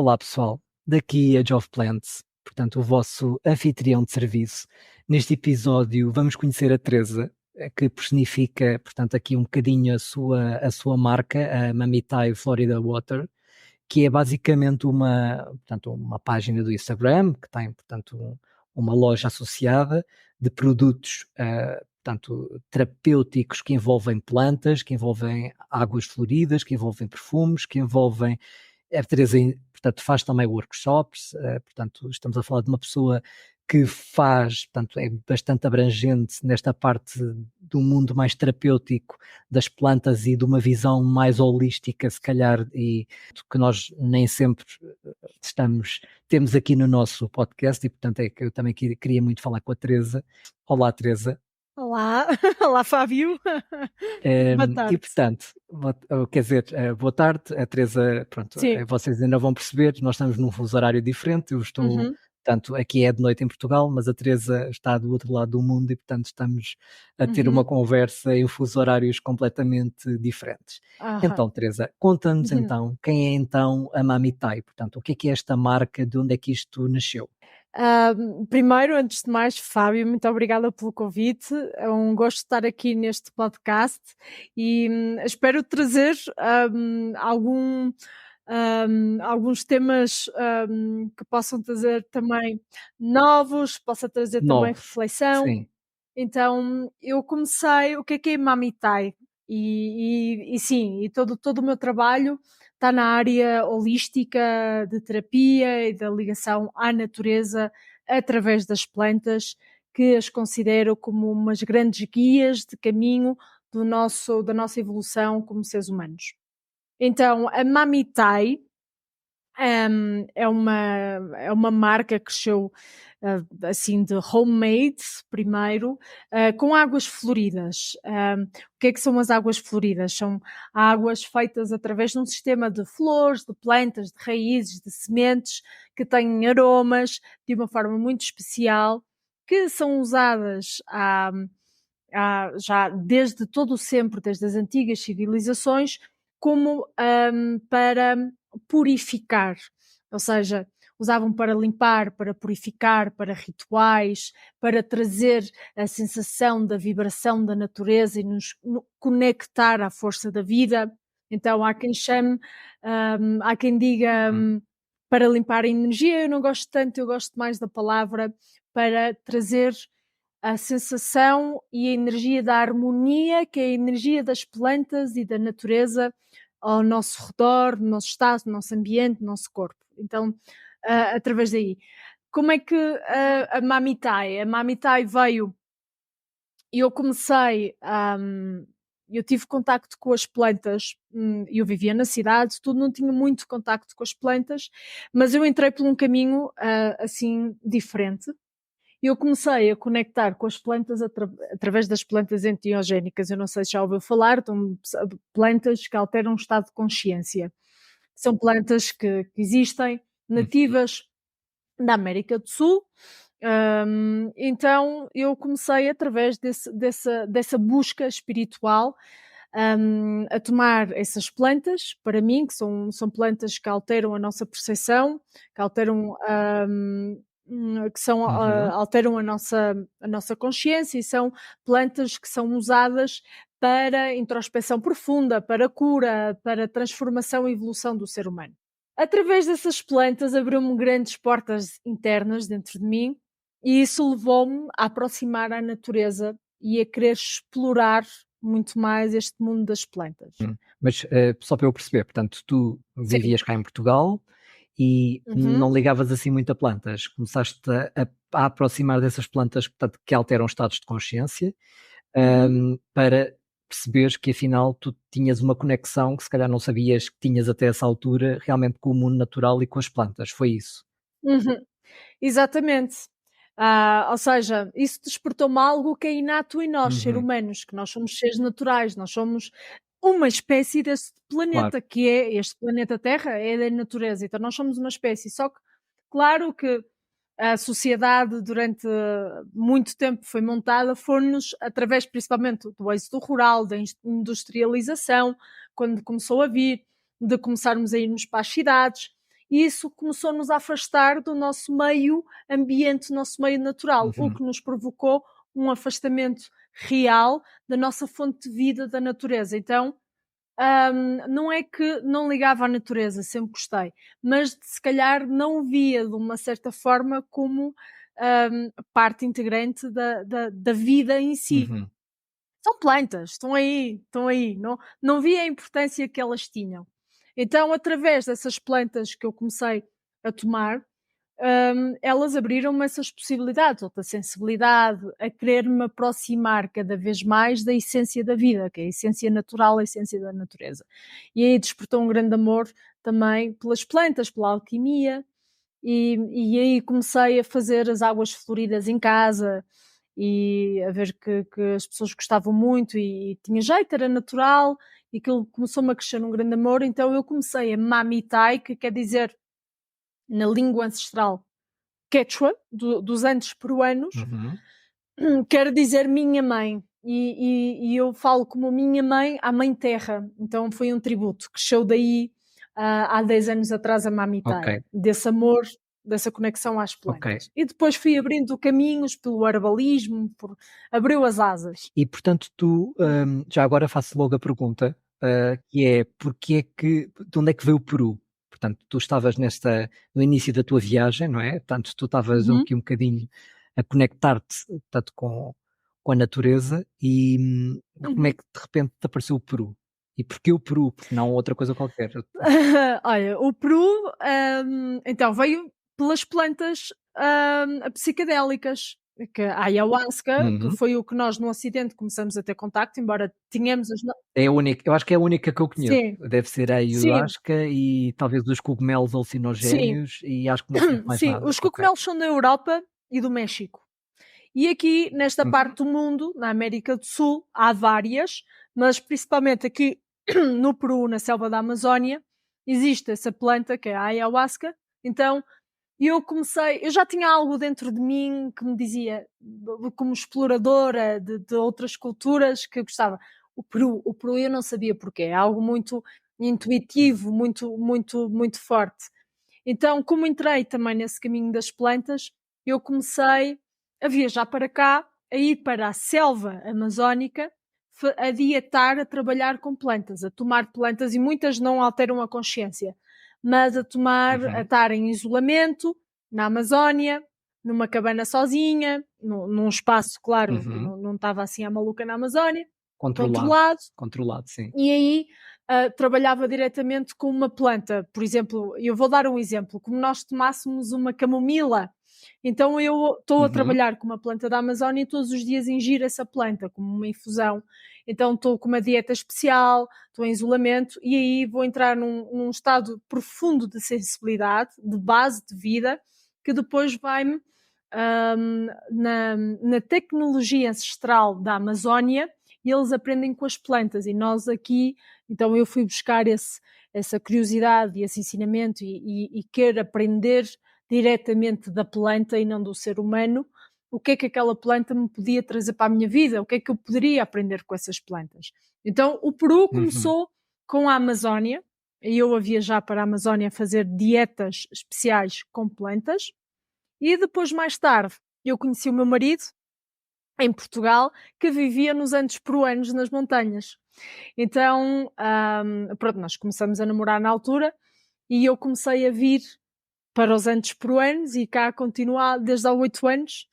Olá pessoal, daqui a Geoff Plants, portanto o vosso anfitrião de serviço. Neste episódio vamos conhecer a Teresa, que personifica, portanto, aqui um bocadinho a sua marca, a Mamitai Florida Water, que é basicamente uma página do Instagram, que tem, portanto, uma loja associada de produtos, portanto, terapêuticos que envolvem plantas, que envolvem águas floridas, que envolvem perfumes, que envolvem. A Teresa, portanto, faz também workshops, portanto, estamos a falar de uma pessoa que faz, portanto, é bastante abrangente nesta parte do mundo mais terapêutico das plantas e de uma visão mais holística, se calhar, e que nós nem sempre temos aqui no nosso podcast, e portanto é que eu também queria muito falar com a Teresa. Olá, Teresa. Olá, olá Fábio, boa E tarde. portanto, quer dizer, boa tarde, a Teresa, pronto, Sim, vocês ainda vão perceber, nós estamos num fuso horário diferente, eu estou, uhum, portanto, aqui é de noite em Portugal, mas a Teresa está do outro lado do mundo e, portanto, estamos a ter uma uhum, conversa em fuso horários completamente diferentes. aham. Então, Teresa, conta-nos Uhum. então, quem é então a Mamitai? Portanto, o que é esta marca, de onde é que isto nasceu? Primeiro, antes de mais, Fábio, muito obrigada pelo convite. É um gosto estar aqui neste podcast e espero trazer alguns temas que possam trazer também novos, possa trazer também Novos, reflexão. sim. Então, eu comecei, o que é Mamitai? E sim, e todo o meu trabalho está na área holística de terapia e da ligação à natureza através das plantas, que as considero como umas grandes guias de caminho da nossa evolução como seres humanos. Então, a Mamitai é uma marca que cresceu, assim, de homemade primeiro, com águas floridas. O que é que são as águas floridas? São águas feitas através de um sistema de flores, de plantas, de raízes, de sementes, que têm aromas de uma forma muito especial, que são usadas já desde todo o sempre, desde as antigas civilizações, como para purificar, ou seja, usavam para limpar, para purificar, para rituais, para trazer a sensação da vibração da natureza e nos conectar à força da vida. Então há quem chame, há quem diga Hum, para limpar a energia, eu não gosto tanto, eu gosto mais da palavra para trazer a sensação e a energia da harmonia, que é a energia das plantas e da natureza ao nosso redor, no nosso estado, no nosso ambiente, no nosso corpo. Então, através daí. Como é que a Mamitai? A Mamitai veio e eu comecei, eu tive contacto com as plantas, eu vivia na cidade, tudo, não tinha muito contacto com as plantas, mas eu entrei por um caminho assim diferente. Eu comecei a conectar com as plantas através das plantas enteogénicas. Eu não sei se já ouviu falar, são plantas que alteram o estado de consciência. São plantas que existem, hum, nativas da América do Sul. Então eu comecei através dessa busca espiritual, a tomar essas plantas para mim, que são plantas que alteram a nossa percepção, que alteram, uhum. alteram a nossa consciência, e são plantas que são usadas para introspeção profunda, para cura, para transformação e evolução do ser humano. Através dessas plantas abriu-me grandes portas internas dentro de mim, e isso levou-me a aproximar à natureza e a querer explorar muito mais este mundo das plantas. Mas, só para eu perceber, portanto, tu Sim. vivias cá em Portugal e Uhum, não ligavas assim muito a plantas, começaste a aproximar dessas plantas, portanto, que alteram estados de consciência, uhum, para perceberes que afinal tu tinhas uma conexão que se calhar não sabias que tinhas até essa altura, realmente com o mundo natural e com as plantas, foi isso? uhum. Exatamente. Ou seja, isso despertou-me algo que é inato em nós, seres Uhum, humanos, que nós somos seres naturais, nós somos uma espécie deste claro. planeta, que é este planeta Terra, é da natureza, então nós somos uma espécie, só que, claro que a sociedade durante muito tempo foi montada, foi-nos através principalmente do êxodo rural, da industrialização, quando começou a vir, de começarmos a irmos para as cidades, e isso começou-nos a afastar do nosso meio ambiente, do nosso meio natural, o que nos provocou um afastamento real da nossa fonte de vida da natureza. Então, não é que não ligava à natureza, sempre gostei, mas se calhar não via de uma certa forma como parte integrante da vida em si. São plantas, estão aí, não via a importância que elas tinham. Então, através dessas plantas que eu comecei a tomar, elas abriram-me essas possibilidades, outra sensibilidade, a querer me aproximar cada vez mais da essência da vida, que é a essência natural, a essência da natureza. E aí despertou um grande amor também pelas plantas, pela alquimia, e aí comecei a fazer as águas floridas em casa e a ver que as pessoas gostavam muito e tinha jeito, era natural, e aquilo começou-me a crescer um grande amor, então eu comecei a Mamitai, que quer dizer, na língua ancestral quechua, dos Andes peruanos, quer dizer minha mãe. E eu falo como minha mãe à Mãe Terra, então foi um tributo, cresceu daí há 10 anos atrás a Mamitai, Ok, desse amor, dessa conexão às ok. plantas. E depois fui abrindo caminhos pelo herbalismo, abriu as asas. E portanto tu, já agora faço logo a pergunta, que é, porque é que de onde é que veio o Peru? Portanto, tu estavas no início da tua viagem, não é? Portanto, tu estavas Uhum. aqui um bocadinho a conectar-te, portanto, com a natureza e, como é Uhum. que de repente te apareceu o Peru? E porquê o Peru? Porque não outra coisa qualquer? Olha, o Peru, então veio pelas plantas, psicadélicas, que a ayahuasca, que Uhum. foi o que nós no Ocidente começamos a ter contacto, embora tínhamos as no É a única, eu acho que é a única que eu conheço. sim, Deve ser a sim, ayahuasca e talvez os cogumelos sim, alucinogénios e acho que não conheço mais sim, nada. os Ok. cogumelos são da Europa e do México. E aqui, nesta Uhum. parte do mundo, na América do Sul, há várias, mas principalmente aqui no Peru, na selva da Amazónia, existe essa planta que é a ayahuasca. Então, eu já tinha algo dentro de mim que me dizia, como exploradora de outras culturas, que eu gostava. O Peru eu não sabia porquê, é algo muito intuitivo, muito, muito, muito forte. Então, como entrei também nesse caminho das plantas, eu comecei a viajar para cá, a ir para a selva amazónica, a dietar, a trabalhar com plantas, a tomar plantas, e muitas não alteram a consciência, mas a Uhum. estar em isolamento, na Amazónia, numa cabana sozinha, num espaço, claro, que Uhum. não estava assim à maluca na Amazónia, Controlado, controlado, controlado, sim. e aí, trabalhava diretamente com uma planta. Por exemplo, eu vou dar um exemplo, como nós tomássemos uma camomila, então eu estou a Uhum. trabalhar com uma planta da Amazónia e todos os dias ingiro essa planta como uma infusão. Então estou com uma dieta especial, estou em isolamento e aí vou entrar num estado profundo de sensibilidade, de base de vida, que depois vai-me, na tecnologia ancestral da Amazónia, e eles aprendem com as plantas, e nós aqui, então eu fui buscar essa curiosidade e esse ensinamento, e querer aprender diretamente da planta e não do ser humano, o que é que aquela planta me podia trazer para a minha vida, o que é que eu poderia aprender com essas plantas. Então o Peru Uhum. começou com a Amazónia, e eu a viajar para a Amazónia a fazer dietas especiais com plantas, e depois mais tarde eu conheci o meu marido, em Portugal, que vivia nos Andes peruanos, nas montanhas. Então, pronto, nós começamos a namorar na altura e eu comecei a vir para os Andes peruanos e cá continuar desde há 8 anos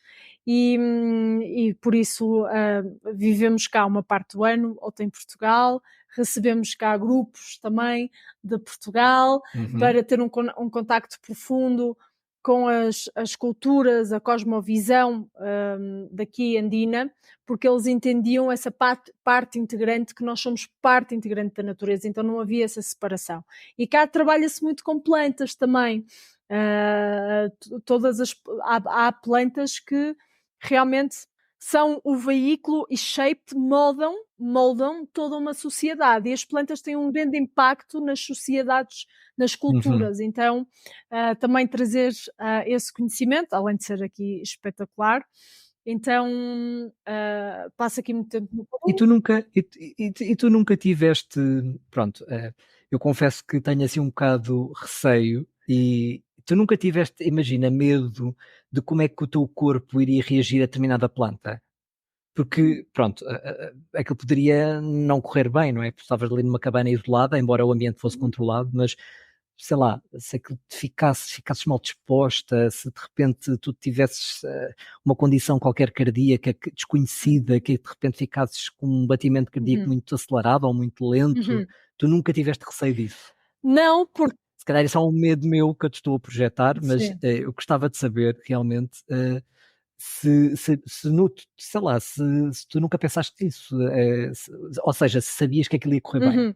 e por isso vivemos cá uma parte do ano, outra em Portugal, recebemos cá grupos também de Portugal Uhum. para ter um contacto profundo com as culturas, a cosmovisão daqui andina, porque eles entendiam essa parte integrante, que nós somos parte integrante da natureza, então não havia essa separação. E cá trabalha-se muito com plantas também. Todas há plantas que realmente são o veículo e moldam toda uma sociedade, e as plantas têm um grande impacto nas sociedades, nas Uhum. culturas. Então, também trazer esse conhecimento, além de ser aqui espetacular. Então, passo aqui muito tempo no E Peru. tu nunca tiveste, pronto, eu confesso que tenho assim um bocado receio E tu nunca tiveste, imagina, medo de como é que o teu corpo iria reagir a determinada planta? Porque, pronto, aquilo poderia não correr bem, não é? Porque estavas ali numa cabana isolada, embora o ambiente fosse Uhum. controlado, mas sei lá, se aquilo te ficasses mal disposta, se de repente tu tivesses uma condição qualquer cardíaca desconhecida, que de repente ficasses com um batimento cardíaco Uhum. muito acelerado ou muito lento, Uhum. tu nunca tiveste receio disso? Não, porque Se calhar isso é um medo meu que eu te estou a projetar, mas sim. eu gostava de saber realmente se no, sei lá, se tu nunca pensaste nisso, ou seja, se sabias que aquilo ia correr bem. Uhum.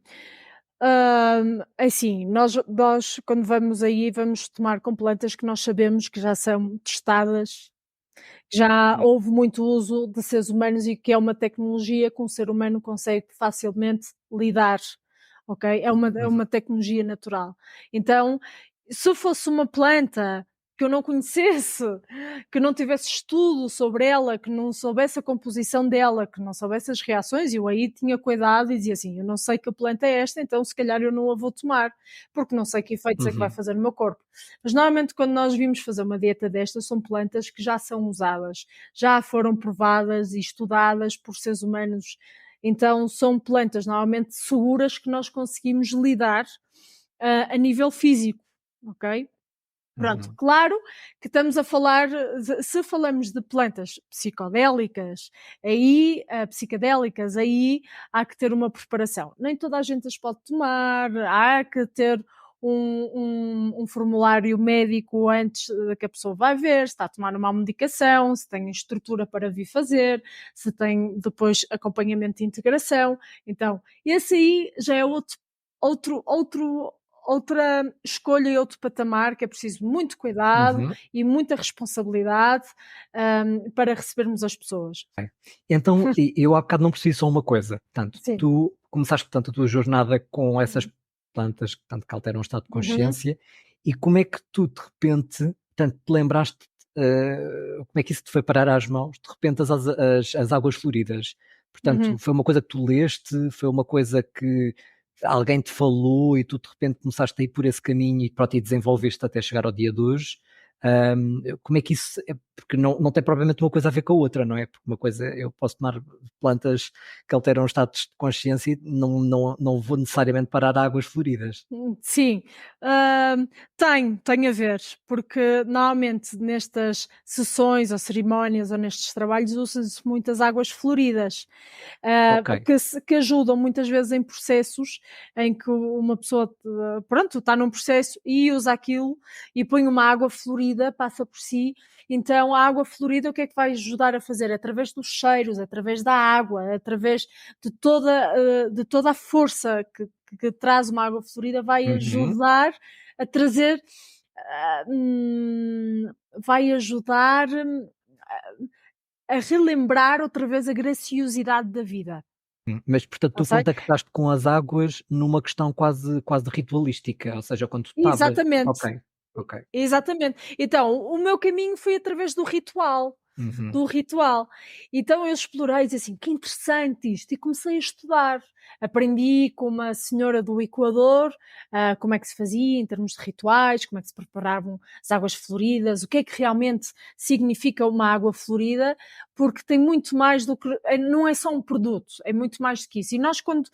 Assim, nós quando vamos aí, vamos tomar com plantas que nós sabemos que já são testadas, que já Hum, houve muito uso de seres humanos e que é uma tecnologia que um ser humano consegue facilmente lidar, ok? É uhum, uma tecnologia natural. Então, se fosse uma planta que eu não conhecesse, que não tivesse estudo sobre ela, que não soubesse a composição dela, que não soubesse as reações, eu aí tinha cuidado e dizia assim: eu não sei que planta é esta, então se calhar eu não a vou tomar, porque não sei que efeitos é que vai uhum, fazer no meu corpo. Mas normalmente quando nós vimos fazer uma dieta destas, são plantas que já são usadas, já foram provadas e estudadas por seres humanos. Então são plantas normalmente seguras que nós conseguimos lidar a nível físico, ok? Pronto, uhum, claro que estamos a falar, se falamos de plantas psicodélicas, psicadélicas, aí há que ter uma preparação. Nem toda a gente as pode tomar, há que ter um formulário médico antes de que a pessoa vai ver, se está a tomar uma medicação, se tem estrutura para vir fazer, se tem depois acompanhamento de integração. Então, esse aí já é outro, outro, outra escolha e outro patamar que é preciso muito cuidado uhum. e muita responsabilidade, para recebermos as pessoas. Então, eu há bocado não percebi só uma coisa. Portanto, Sim. tu começaste, portanto, a tua jornada com essas Uhum. plantas, portanto, que alteram o estado de Uhum. consciência, e como é que tu, de repente, portanto, te lembraste, como é que isso te foi parar às mãos, de repente, as águas floridas? Portanto, Uhum. foi uma coisa que tu leste, foi uma coisa que alguém te falou e tu, de repente, começaste a ir por esse caminho e, pronto, e desenvolveste até chegar ao dia de hoje. Como é que isso é? Porque não tem propriamente uma coisa a ver com a outra, não é? Porque uma coisa, eu posso tomar plantas que alteram estados de consciência e não vou necessariamente parar a águas floridas. Sim, tem a ver, porque normalmente nestas sessões ou cerimónias ou nestes trabalhos usam-se muitas águas floridas, Ok. que ajudam muitas vezes em processos em que uma pessoa, pronto, está num processo e usa aquilo e põe uma água florida, passa por si. Então, a água florida, o que é que vai ajudar a fazer? Através dos cheiros, através da água, através de toda a força que traz uma água florida, vai Uhum. ajudar a trazer, ah, hum, vai ajudar a relembrar outra vez a graciosidade da vida. Mas, portanto, Não tu sei? contactaste com as águas numa questão quase ritualística, ou seja, quando tu estavas. Exatamente, Ok, ok. exatamente. Então, o meu caminho foi através do ritual. Uhum, Do ritual. Então eu explorei e disse assim: "Que interessante isto", e comecei a estudar. Aprendi com uma senhora do Equador, como é que se fazia em termos de rituais, como é que se preparavam as águas floridas, o que é que realmente significa uma água florida, porque tem muito mais do que não é só um produto, é muito mais do que isso. E nós quando,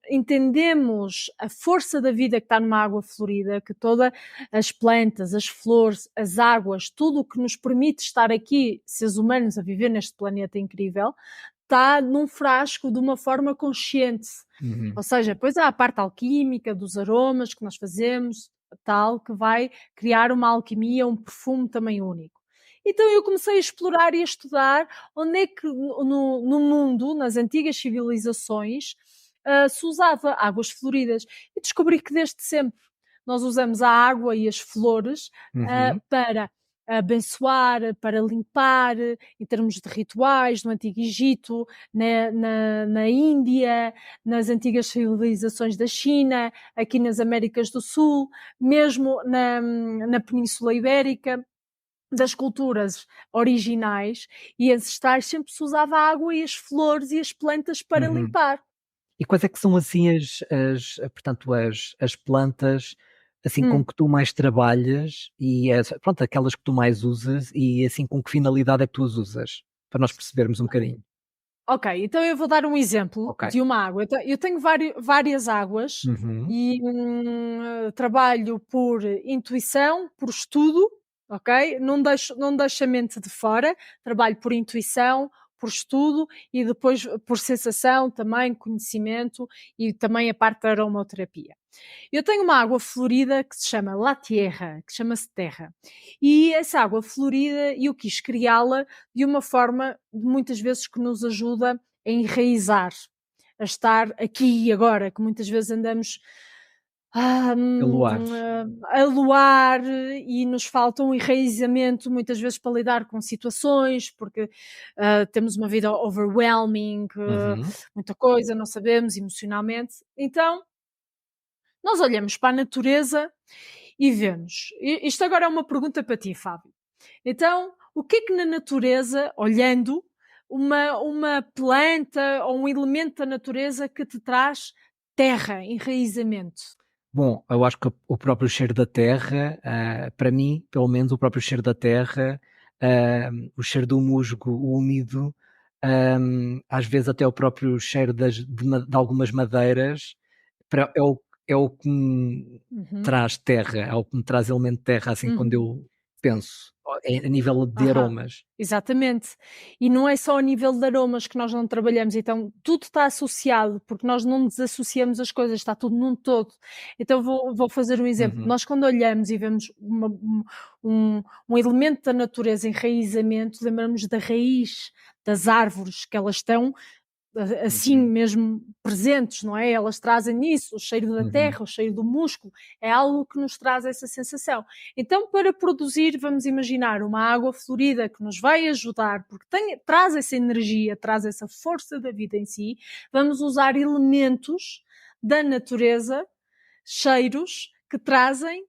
entendemos a força da vida que está numa água florida, que toda as plantas, as flores, as águas, tudo o que nos permite estar aqui, seres humanos, a viver neste planeta incrível, está num frasco de uma forma consciente. uhum, Ou seja, depois há a parte alquímica dos aromas que nós fazemos, tal, que vai criar uma alquimia, um perfume também único. Então eu comecei a explorar e a estudar onde é que no mundo, nas antigas civilizações, se usava águas floridas e descobri que desde sempre nós usamos a água e as flores uhum, para abençoar, para limpar, em termos de rituais, no Antigo Egito, na Índia, nas antigas civilizações da China, aqui nas Américas do Sul, mesmo na Península Ibérica, das culturas originais e ancestrais, sempre se usava a água e as flores e as plantas para uhum. limpar. E quais é que são assim portanto, as plantas, assim com Hum. que tu mais trabalhas e pronto, aquelas que tu mais usas e assim com que finalidade é que tu as usas? Para nós percebermos um bocadinho. Ok, então eu vou dar um exemplo Ok. de uma água. Então, eu tenho várias águas Uhum. e trabalho por intuição, por estudo, ok? Não deixo a mente de fora, trabalho por intuição, por estudo e depois por sensação também, conhecimento e também a parte da aromaterapia. Eu tenho uma água florida que se chama La Tierra, que chama-se Terra. E essa água florida, eu quis criá-la de uma forma, muitas vezes, que nos ajuda a enraizar, a estar aqui e agora, que muitas vezes andamos ah, Aluar. a luar e nos falta um enraizamento muitas vezes para lidar com situações, porque temos uma vida overwhelming, Uhum. muita coisa, não sabemos emocionalmente. Então, nós olhamos para a natureza e vemos. Isto agora é uma pergunta para ti, Fábio. Então, o que é que na natureza, olhando, uma planta ou um elemento da natureza que te traz terra, enraizamento? Bom, eu acho que o próprio cheiro da terra, para mim, pelo menos o próprio cheiro da terra, o cheiro do musgo úmido, às vezes até o próprio cheiro de algumas madeiras, é o que me Uhum, traz terra, é o que me traz elemento de terra, assim, quando uhum. eu penso, a nível de Aham, aromas. exatamente. E não é só a nível de aromas que nós não trabalhamos, então tudo está associado, porque nós não desassociamos as coisas, está tudo num todo. Então vou fazer um exemplo. Uhum, Nós quando olhamos e vemos um, um elemento da natureza, enraizamento, lembramos da raiz das árvores, que elas estão assim uhum, mesmo presentes, não é? Elas trazem isso, o cheiro da uhum, terra, o cheiro do músculo, é algo que nos traz essa sensação. Então, para produzir, vamos imaginar uma água florida que nos vai ajudar, porque traz essa energia, traz essa força da vida em si, vamos usar elementos da natureza, cheiros que trazem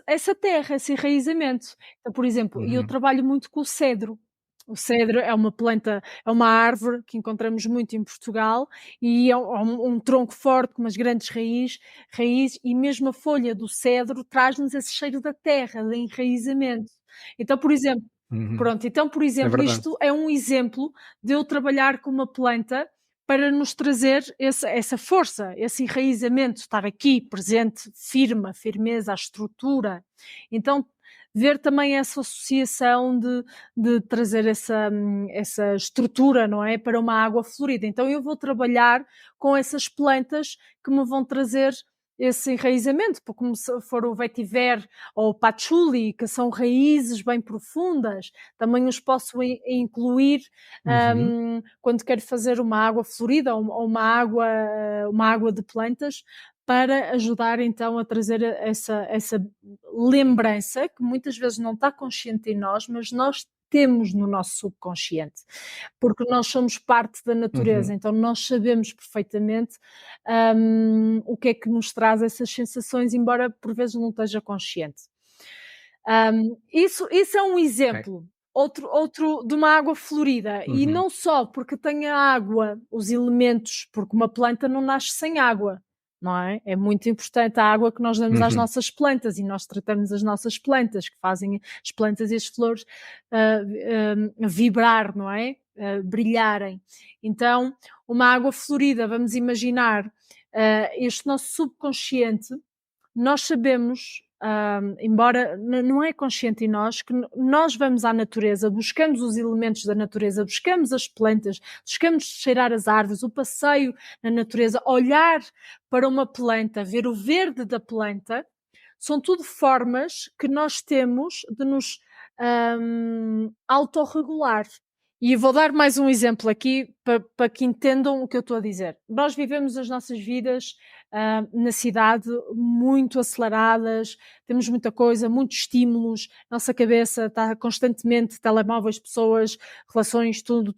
essa terra, esse enraizamento. Então, por exemplo, eu uhum, trabalho muito com o cedro. O cedro é uma planta, é uma árvore que encontramos muito em Portugal e é um tronco forte com umas grandes raízes e mesmo a folha do cedro traz-nos esse cheiro da terra, de enraizamento. Então, por exemplo, uhum. pronto, então, por É exemplo, verdade. isto é um exemplo de eu trabalhar com uma planta para nos trazer essa força, esse enraizamento, estar aqui presente, firme, a firmeza, a estrutura. Então, ver também essa associação de trazer essa estrutura, não é? Para uma água florida. Então, eu vou trabalhar com essas plantas que me vão trazer esse enraizamento, como se for o vetiver ou o patchouli, que são raízes bem profundas, também os posso incluir Uhum, quando quero fazer uma água florida ou uma água de plantas, para ajudar então a trazer essa lembrança que muitas vezes não está consciente em nós, mas nós temos no nosso subconsciente, porque nós somos parte da natureza, uhum. então nós sabemos perfeitamente o que é que nos traz essas sensações, embora por vezes não esteja consciente. Isso é um Ok. exemplo. Outro de uma água florida, e Uhum, não só porque tem a água, os elementos, porque uma planta não nasce sem água, não é? É muito importante a água que nós damos às uhum, nossas plantas e nós tratamos as nossas plantas, que fazem as plantas e as flores ah, vibrar, não é? Brilharem. Então, uma água florida, vamos imaginar este nosso subconsciente, nós sabemos, embora não é consciente em nós, que nós vamos à natureza, buscamos os elementos da natureza, buscamos as plantas, buscamos cheirar as árvores, o passeio na natureza, olhar para uma planta, ver o verde da planta, são tudo formas que nós temos de nos autorregular. E vou dar mais um exemplo aqui para que entendam o que eu estou a dizer. Nós vivemos as nossas vidas na cidade muito aceleradas, temos muita coisa, muitos estímulos, nossa cabeça está constantemente, telemóveis, pessoas, relações, tudo.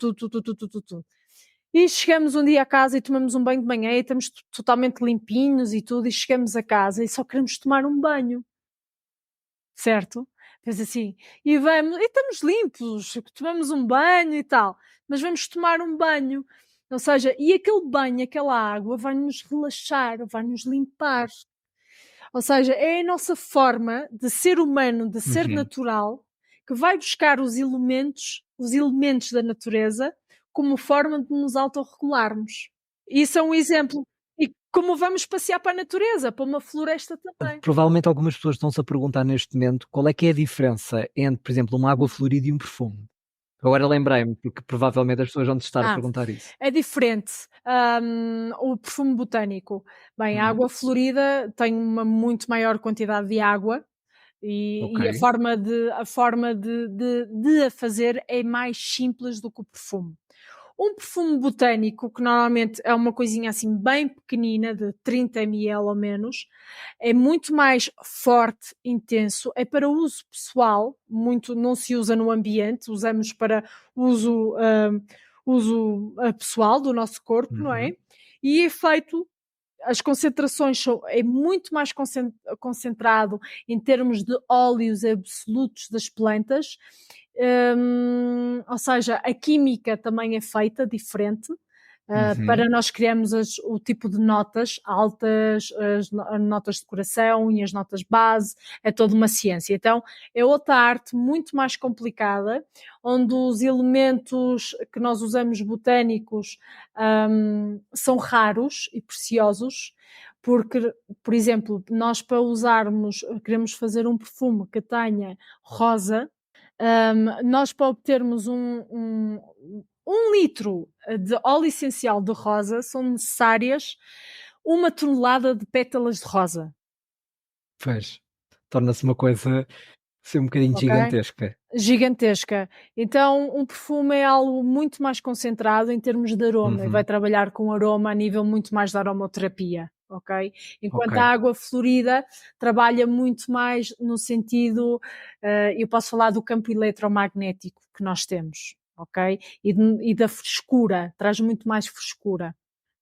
E chegamos um dia a casa e tomamos um banho de manhã e estamos totalmente limpinhos e tudo, e chegamos a casa e só queremos tomar um banho, certo? Fez assim, e estamos limpos, tomamos um banho e tal, mas vamos tomar um banho. Ou seja, e aquele banho, aquela água vai nos relaxar, vai nos limpar. Ou seja, é a nossa forma de ser humano, de ser natural, que vai buscar os elementos da natureza, como forma de nos autorregularmos. Isso é um exemplo. E como vamos passear para a natureza, para uma floresta também. Provavelmente algumas pessoas estão-se a perguntar neste momento qual é que é a diferença entre, por exemplo, uma água florida e um perfume. Agora lembrei-me, porque provavelmente as pessoas vão te estar a Ah, perguntar isso. é diferente. O perfume botânico. Bem, a Hum, água florida tem uma muito maior quantidade de água ok. e a forma de a fazer é mais simples do que o perfume. Um perfume botânico, que normalmente é uma coisinha assim bem pequenina, de 30 ml ou menos, é muito mais forte, intenso, é para uso pessoal, muito, não se usa no ambiente, usamos para uso, pessoal do nosso corpo, não é? Uhum. E é feito, as concentrações é muito mais concentrado em termos de óleos absolutos das plantas, ou seja, a química também é feita diferente, Uhum. para nós criarmos o tipo de notas altas, as notas de coração e as notas base, é toda uma ciência. Então, é outra arte muito mais complicada, onde os elementos que nós usamos botânicos são raros e preciosos, porque, por exemplo, nós para usarmos, queremos fazer um perfume que tenha rosa, nós para obtermos um litro de óleo essencial de rosa são necessárias 1 tonelada de pétalas de rosa, Pois, torna-se uma coisa, assim, um bocadinho ok? gigantesca. Gigantesca. Então, um perfume é algo muito mais concentrado em termos de aroma e vai Uhum. trabalhar com aroma a nível muito mais da aromaterapia, ok? Ok. Enquanto a água florida trabalha muito mais no sentido, eu posso falar do campo eletromagnético que nós temos, ok? E da frescura, traz muito mais frescura,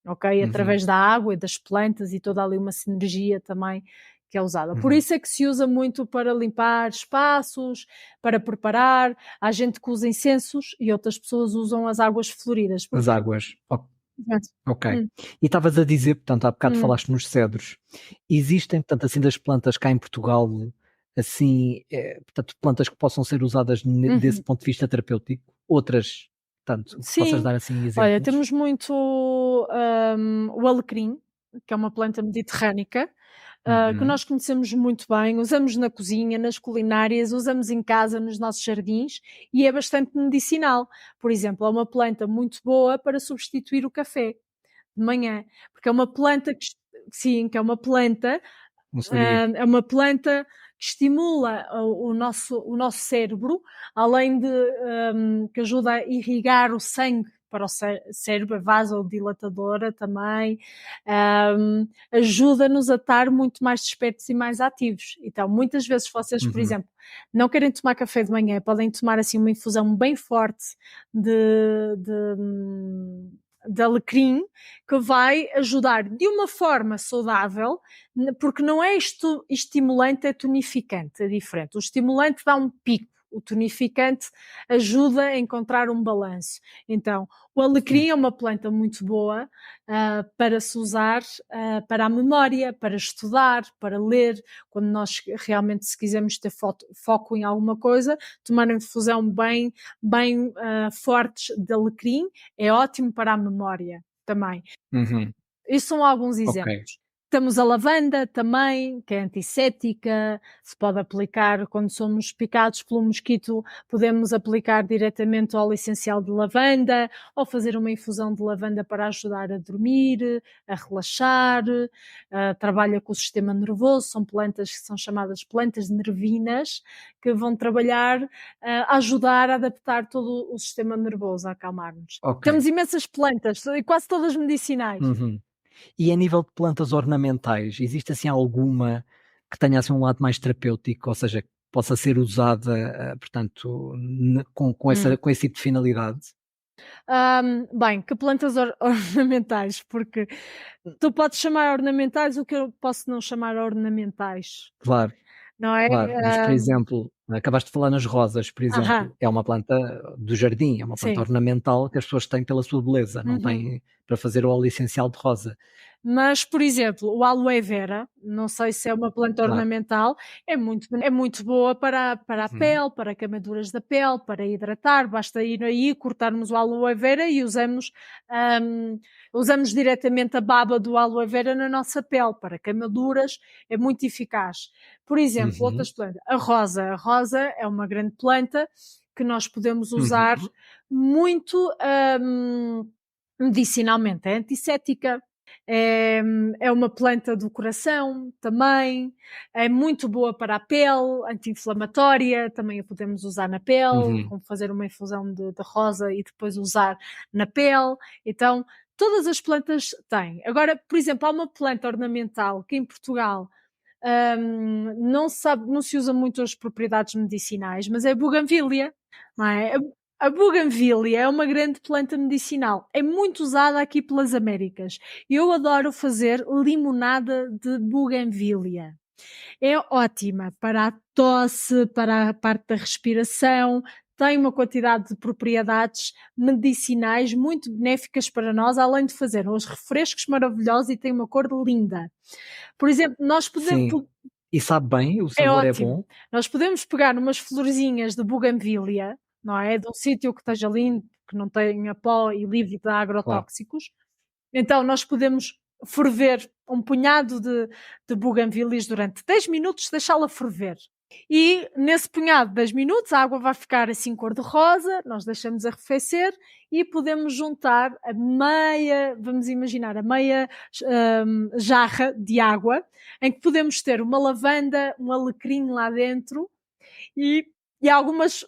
ok? Uhum. Através da água e das plantas e toda ali uma sinergia também que é usada. Por Uhum. isso é que se usa muito para limpar espaços, para preparar. Há gente que usa incensos e outras pessoas usam as águas floridas. As Porquê? águas. Exato. Ok. Hum, E estavas a dizer, portanto, há bocado hum, falaste nos cedros. Existem, portanto, assim, das plantas cá em Portugal, assim, portanto, plantas que possam ser usadas desse uhum. ponto de vista terapêutico? Outras, portanto, que possas Sim, dar assim olha, exemplos? temos muito o alecrim, que é uma planta mediterrânica, que Uhum. nós conhecemos muito bem, usamos na cozinha, nas culinárias, usamos em casa, nos nossos jardins e é bastante medicinal. Por exemplo, é uma planta muito boa para substituir o café de manhã, porque é uma planta sim, que é uma planta, Não sabia. é uma planta que estimula o nosso cérebro, além de que ajuda a irrigar o sangue para o cérebro, a vasodilatadora também, ajuda-nos a estar muito mais despertos e mais ativos. Então, muitas vezes vocês, por Uhum. exemplo, não querem tomar café de manhã, podem tomar assim uma infusão bem forte de alecrim, que vai ajudar de uma forma saudável, porque não é isto estimulante, é tonificante, é diferente. O estimulante dá um pico, o tonificante ajuda a encontrar um balanço. Então, o Sim. alecrim é uma planta muito boa para se usar para a memória, para estudar, para ler, quando nós realmente se quisermos ter foco em alguma coisa, tomar uma infusão bem fortes de alecrim é ótimo para a memória também. Uhum. Esses são alguns Ok. exemplos. Temos a lavanda também, que é antisséptica, se pode aplicar quando somos picados pelo mosquito, podemos aplicar diretamente o óleo essencial de lavanda ou fazer uma infusão de lavanda para ajudar a dormir, a relaxar, trabalha com o sistema nervoso, são plantas que são chamadas plantas nervinas, que vão trabalhar, a ajudar a adaptar todo o sistema nervoso, a acalmar-nos. Ok. Temos imensas plantas, e quase todas medicinais. Uhum. E a nível de plantas ornamentais, existe assim alguma que tenha assim um lado mais terapêutico, ou seja, que possa ser usada, portanto, Hum. com esse tipo de finalidade? Bem, que plantas ornamentais, porque tu podes chamar ornamentais o que eu posso não chamar ornamentais, Claro, não é? claro, mas por exemplo, acabaste de falar nas rosas, por Aham, exemplo, é uma planta do jardim, é uma planta sim. ornamental que as pessoas têm pela sua beleza, não Uhum. têm para fazer o óleo essencial de rosa. Mas, por exemplo, o aloe vera, não sei se é uma planta Claro. ornamental, é muito boa para a Uhum. pele, para queimaduras da pele, para hidratar. Basta ir aí, cortarmos o aloe vera e usamos diretamente a baba do aloe vera na nossa pele, para queimaduras, é muito eficaz. Por exemplo, Uhum. outras plantas, a rosa é uma grande planta que nós podemos usar Uhum. muito, medicinalmente. É antissética, é uma planta do coração também, é muito boa para a pele, anti-inflamatória, também a podemos usar na pele, Uhum. como fazer uma infusão de rosa e depois usar na pele. Então, todas as plantas têm. Agora, por exemplo, há uma planta ornamental que em Portugal não se usa muito as propriedades medicinais, mas é a buganvília, não é? A buganvília é uma grande planta medicinal, é muito usada aqui pelas Américas. Eu adoro fazer limonada de buganvília. É ótima para a tosse, para a parte da respiração, tem uma quantidade de propriedades medicinais muito benéficas para nós, além de fazer uns refrescos maravilhosos e tem uma cor linda. Por exemplo, nós podemos. Sim. E sabe bem? O É sabor é ótimo. bom? Nós podemos pegar umas florzinhas de buganvília, não é? De um sítio que esteja limpo, que não tenha pó e livre de Claro. agrotóxicos. Então nós podemos ferver um punhado de buganvílias durante 10 minutos, deixá-la ferver. E nesse punhado de 10 minutos a água vai ficar assim cor-de-rosa, nós deixamos arrefecer e podemos juntar vamos imaginar, a meia jarra de água, em que podemos ter uma lavanda, um alecrim lá dentro e, e algumas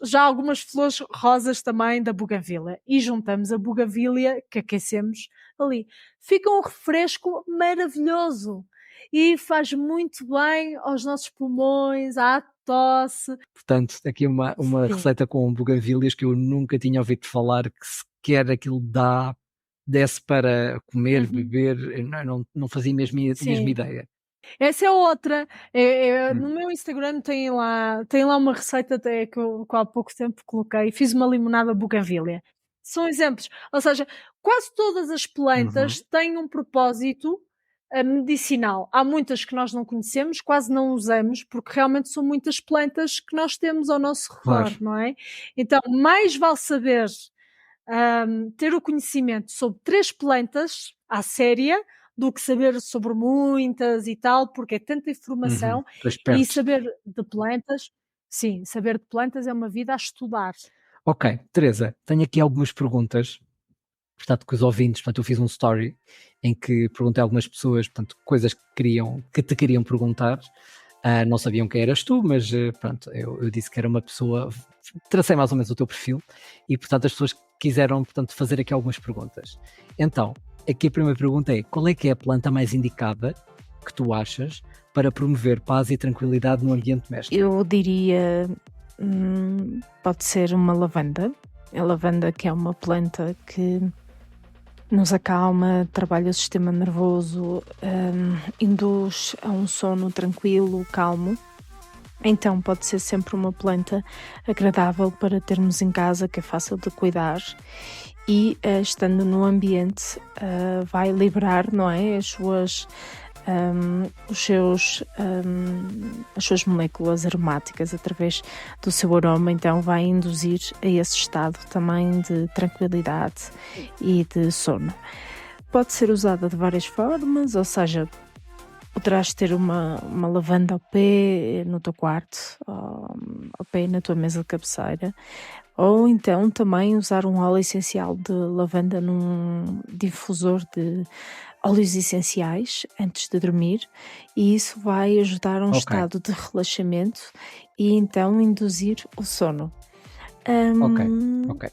flores rosas também da buganvília. E juntamos a buganvília que aquecemos ali. Fica um refresco maravilhoso e faz muito bem aos nossos pulmões, à tosse. Portanto, aqui uma Sim, receita com buganvílias que eu nunca tinha ouvido falar, que sequer aquilo desse para comer, uhum, beber, eu não fazia mesmo sim. ideia. Essa é outra. No Hum. meu Instagram tem lá uma receita até que há pouco tempo coloquei. Fiz uma limonada buganvília. São exemplos. Ou seja, quase todas as Uhum. plantas têm um propósito medicinal. Há muitas que nós não conhecemos, quase não usamos, porque realmente são muitas plantas que nós temos ao nosso Claro. redor, não é? Então, mais vale saber ter o conhecimento sobre 3 plantas à séria, do que saber sobre muitas e tal, porque é tanta Uhum. informação Estou e esperto. saber de plantas é uma vida a estudar. Ok, Teresa, tenho aqui algumas perguntas, portanto, que os ouvintes, portanto, eu fiz um story em que perguntei a algumas pessoas, portanto, coisas que te queriam perguntar. Não sabiam quem eras tu, mas pronto, eu disse que era uma pessoa, tracei mais ou menos o teu perfil e, portanto, as pessoas quiseram, portanto, fazer aqui algumas perguntas. Então, aqui a primeira pergunta é: qual é que é a planta mais indicada que tu achas para promover paz e tranquilidade no ambiente doméstico? Eu diria, pode ser uma lavanda. A lavanda, que é uma planta que nos acalma, trabalha o sistema nervoso, induz a um sono tranquilo, calmo. Então pode ser sempre uma planta agradável para termos em casa, que é fácil de cuidar e estando no ambiente vai liberar, não é, as suas moléculas aromáticas através do seu aroma, então vai induzir a esse estado também de tranquilidade e de sono. Pode ser usada de várias formas, ou seja, poderás ter uma lavanda ao pé no teu quarto, ao pé na tua mesa de cabeceira, ou então também usar um óleo essencial de lavanda num difusor de óleos essenciais antes de dormir, e isso vai ajudar a um Ok, estado de relaxamento e então induzir o sono. ok, Hum, ok.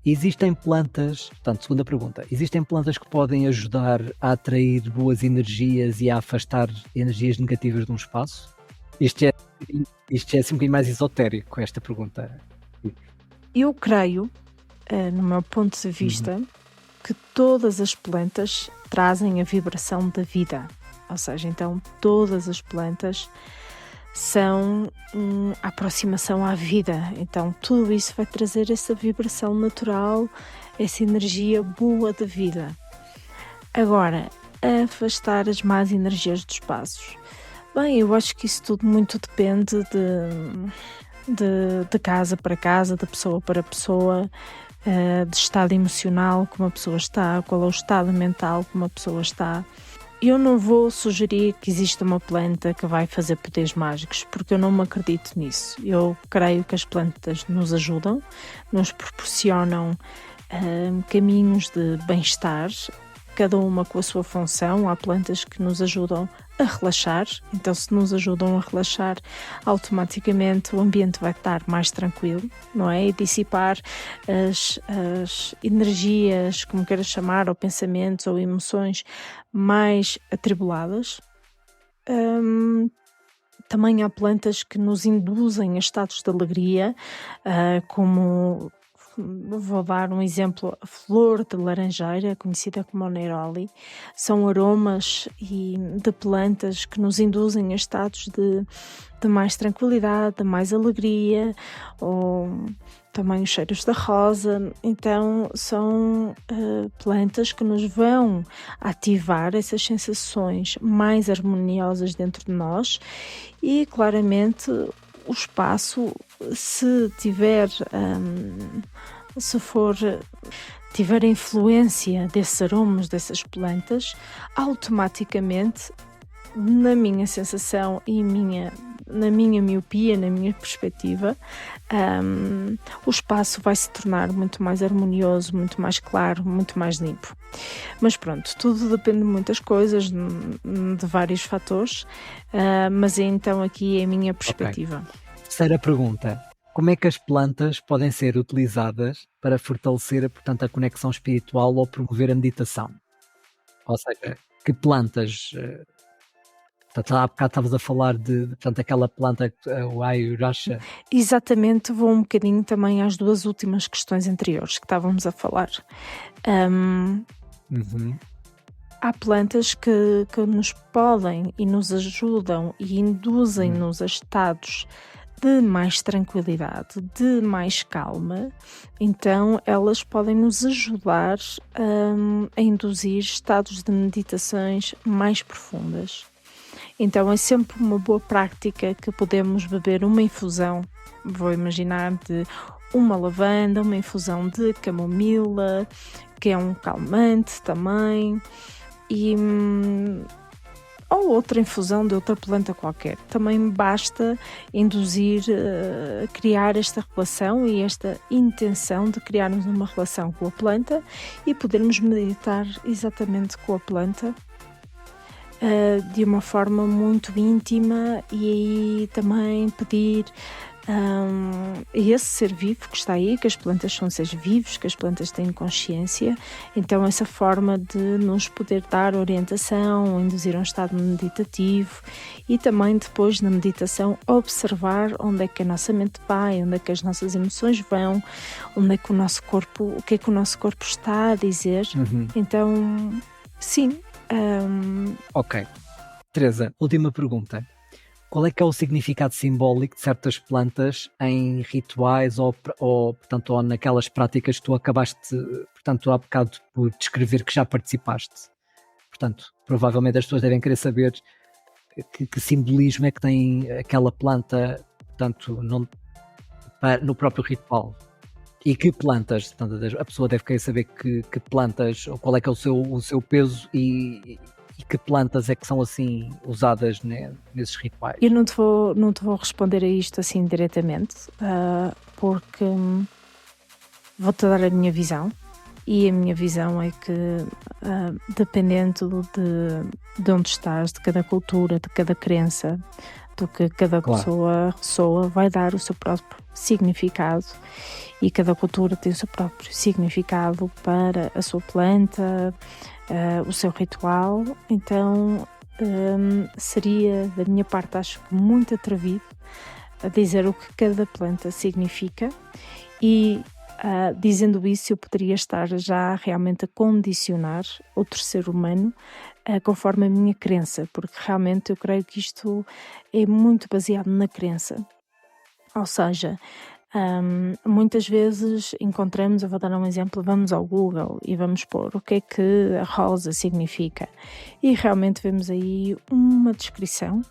Existem plantas, portanto, segunda pergunta, existem plantas que podem ajudar a atrair boas energias e a afastar energias negativas de um espaço? Isto é, isto é assim um bocadinho mais esotérico, esta pergunta. eu creio, no meu ponto de Uhum. vista, que todas as plantas trazem a vibração da vida. Ou seja, então todas as plantas são a aproximação à vida. Então tudo isso vai trazer essa vibração natural, essa energia boa da vida. Agora, afastar as más energias dos espaços? Bem, eu acho que isso tudo muito depende de casa para casa, de pessoa para pessoa, de estado emocional como a pessoa está, qual é o estado mental como a pessoa está. Eu não vou sugerir que exista uma planta que vai fazer poderes mágicos, porque eu não me acredito nisso. Eu creio que as plantas nos ajudam, nos proporcionam caminhos de bem-estar, cada uma com a sua função. Há plantas que nos ajudam a relaxar, então se nos ajudam a relaxar, automaticamente o ambiente vai estar mais tranquilo, não é? E dissipar as energias, como queiras chamar, ou pensamentos ou emoções mais atribuladas. Também há plantas que nos induzem a estados de alegria, como vou dar um exemplo, a flor de laranjeira, conhecida como Neroli. São aromas de plantas que nos induzem a estados de mais tranquilidade, de mais alegria, ou também os cheiros da rosa. Então são plantas que nos vão ativar essas sensações mais harmoniosas dentro de nós, e claramente o espaço, se tiver tiver a influência desses aromas, dessas plantas, automaticamente, na minha sensação e na minha miopia, na minha perspectiva, o espaço vai se tornar muito mais harmonioso, muito mais claro, muito mais limpo. Mas pronto, tudo depende de muitas coisas, de vários fatores, mas então aqui é a minha perspectiva. Terceira pergunta. Como é que as plantas podem ser utilizadas para fortalecer, portanto, a conexão espiritual ou promover a meditação? Ou seja, que plantas... Portanto, há bocado estavas a falar portanto, aquela planta, o Ayurasha. Exatamente, vou um bocadinho também às duas últimas questões anteriores que estávamos a falar. Há plantas que nos podem e nos ajudam e induzem-nos a estados de mais tranquilidade, de mais calma. Então elas podem nos ajudar a induzir estados de meditações mais profundas. Então é sempre uma boa prática que podemos beber uma infusão, vou imaginar, de uma lavanda, uma infusão de camomila, que é um calmante também, ou outra infusão de outra planta qualquer. Também basta induzir, criar esta relação e esta intenção de criarmos uma relação com a planta e podermos meditar exatamente com a planta, de uma forma muito íntima, e aí também pedir a esse ser vivo que está aí, que as plantas são seres vivos, que as plantas têm consciência, então essa forma de nos poder dar orientação, induzir um estado meditativo, e também depois na meditação observar onde é que a nossa mente vai, onde é que as nossas emoções vão, onde é que o nosso corpo, o que é que o nosso corpo está a dizer. Então sim. Ok. Teresa, última pergunta. Qual é que é o significado simbólico de certas plantas em rituais portanto, ou naquelas práticas que tu acabaste, portanto, há bocado por descrever que já participaste? Portanto, provavelmente as pessoas devem querer saber que simbolismo é que tem aquela planta, portanto, no próprio ritual. E que plantas, portanto, a pessoa deve querer saber que plantas, ou qual é que é o seu peso e que plantas é que são assim usadas nesses rituais. Eu não te vou responder a isto assim diretamente, porque vou-te dar a minha visão, e a minha visão é que dependendo de onde estás, de cada cultura, de cada crença, do que cada pessoa ressoa, vai dar o seu próprio significado, e cada cultura tem o seu próprio significado para a sua planta, o seu ritual. Então seria da minha parte, acho que muito atrevido a dizer o que cada planta significa, e dizendo isso eu poderia estar já realmente a condicionar outro ser humano conforme a minha crença, porque realmente eu creio que isto é muito baseado na crença. Ou seja, Muitas vezes encontramos, eu vou dar um exemplo, vamos ao Google e vamos pôr o que é que a rosa significa, e realmente vemos aí uma descrição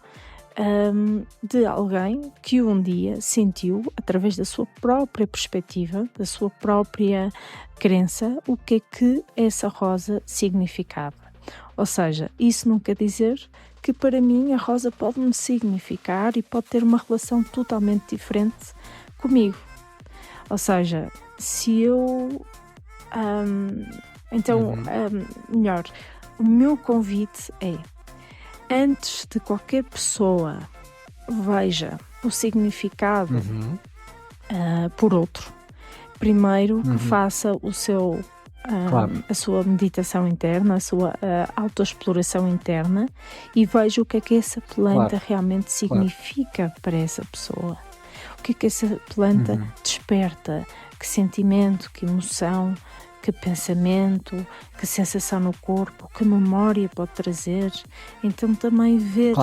de alguém que um dia sentiu, através da sua própria perspectiva, da sua própria crença, o que é que essa rosa significava. Ou seja, isso não quer dizer que para mim a rosa pode-me significar e pode ter uma relação totalmente diferente comigo. Ou seja, se eu... melhor, o meu convite é: antes de qualquer pessoa veja o significado por outro, primeiro que faça o seu, a sua meditação interna, a sua autoexploração interna, e veja o que é que essa planta realmente significa para essa pessoa. O que é que essa planta desperta, que sentimento, que emoção, que pensamento, que sensação no corpo, que memória pode trazer. Então também ver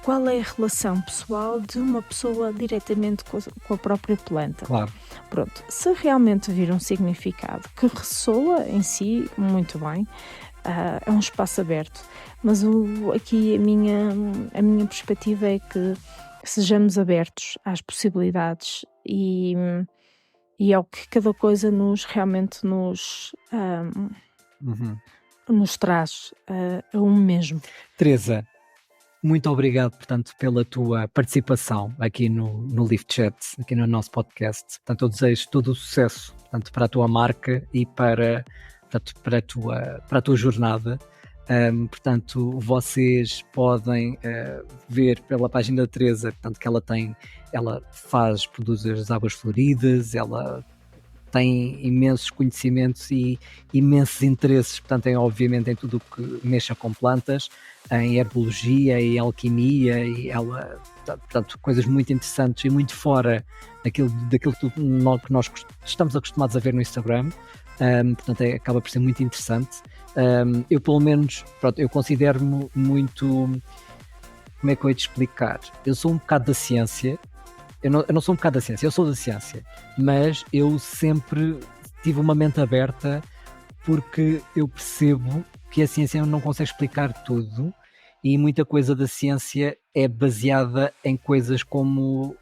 qual é a relação pessoal de uma pessoa diretamente com a própria planta. Pronto, se realmente vir um significado que ressoa em si, muito bem, é um espaço aberto. Mas aqui a minha perspectiva é que sejamos abertos às possibilidades e ao que cada coisa realmente nos traz a um mesmo. Teresa, muito obrigado, portanto, pela tua participação aqui no Lift Chat, aqui no nosso podcast. Portanto, eu desejo todo o sucesso, portanto, para a tua marca e para a tua jornada. Portanto, vocês podem ver pela página da Teresa, portanto, que ela produz as águas floridas, ela tem imensos conhecimentos e imensos interesses, portanto, obviamente em tudo o que mexa com plantas, em herbologia e alquimia, e ela, portanto, coisas muito interessantes e muito fora daquilo que nós estamos acostumados a ver no Instagram. Portanto, acaba por ser muito interessante. Eu, pelo menos, eu considero-me muito... Como é que eu ia te explicar? Eu sou um bocado da ciência. Eu não sou um bocado da ciência, eu sou da ciência. Mas eu sempre tive uma mente aberta, porque eu percebo que a ciência não consegue explicar tudo, e muita coisa da ciência é baseada em coisas como...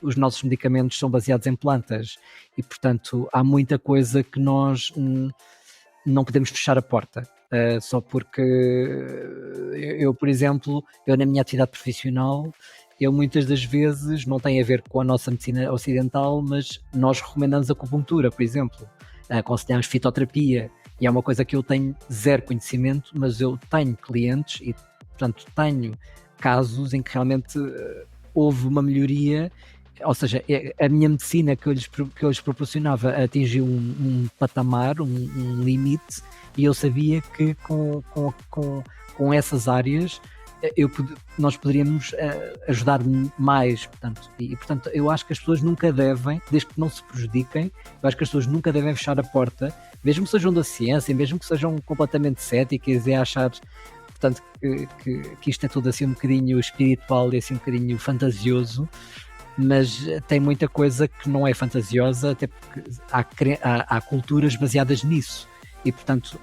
os nossos medicamentos são baseados em plantas, e portanto há muita coisa que nós não podemos fechar a porta, só porque eu, por exemplo, na minha atividade profissional, eu muitas das vezes, não tem a ver com a nossa medicina ocidental, mas nós recomendamos acupuntura, por exemplo, aconselhamos fitoterapia, e é uma coisa que eu tenho zero conhecimento, mas eu tenho clientes e portanto tenho casos em que realmente houve uma melhoria. Ou seja, a minha medicina que eu lhes proporcionava atingiu um patamar, um limite, e eu sabia que com essas áreas nós poderíamos ajudar mais. Portanto, eu acho que as pessoas nunca devem, desde que não se prejudiquem, eu acho que as pessoas nunca devem fechar a porta, mesmo que sejam da ciência, mesmo que sejam completamente céticas e achar, portanto, que isto é tudo assim um bocadinho espiritual e assim um bocadinho fantasioso. Mas tem muita coisa que não é fantasiosa, até porque há culturas baseadas nisso. E, portanto,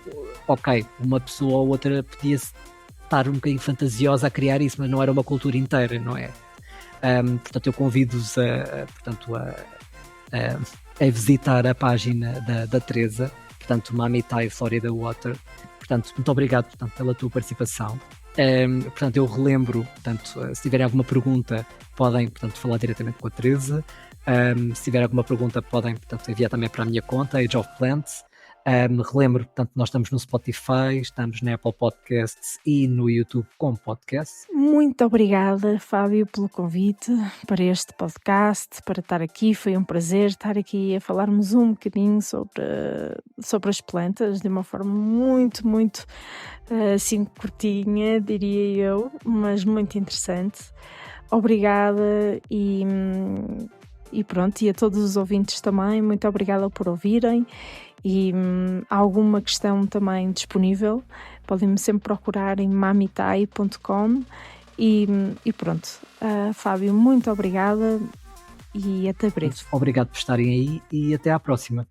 ok, uma pessoa ou outra podia estar um bocadinho fantasiosa a criar isso, mas não era uma cultura inteira, não é? Portanto, eu convido-vos a visitar a página da Teresa, portanto, Mamitai Florida Water. Portanto, muito obrigado, portanto, pela tua participação. Portanto, eu relembro, portanto, se tiverem alguma pergunta, podem, portanto, falar diretamente com a Teresa. Se tiverem alguma pergunta, podem, portanto, enviar também para a minha conta, Age of Plants. Relembro, portanto, nós estamos no Spotify, estamos na Apple Podcasts e no YouTube como podcast. Muito obrigada, Fábio, pelo convite para este podcast, para estar aqui. Foi um prazer estar aqui a falarmos um bocadinho sobre as plantas, de uma forma muito, muito assim curtinha, diria eu, mas muito interessante. Obrigada e pronto, e a todos os ouvintes também, muito obrigada por ouvirem. E há alguma questão também disponível, podem-me sempre procurar em mamitai.com e pronto. Fábio, muito obrigada e até breve. Obrigado por estarem aí e até à próxima.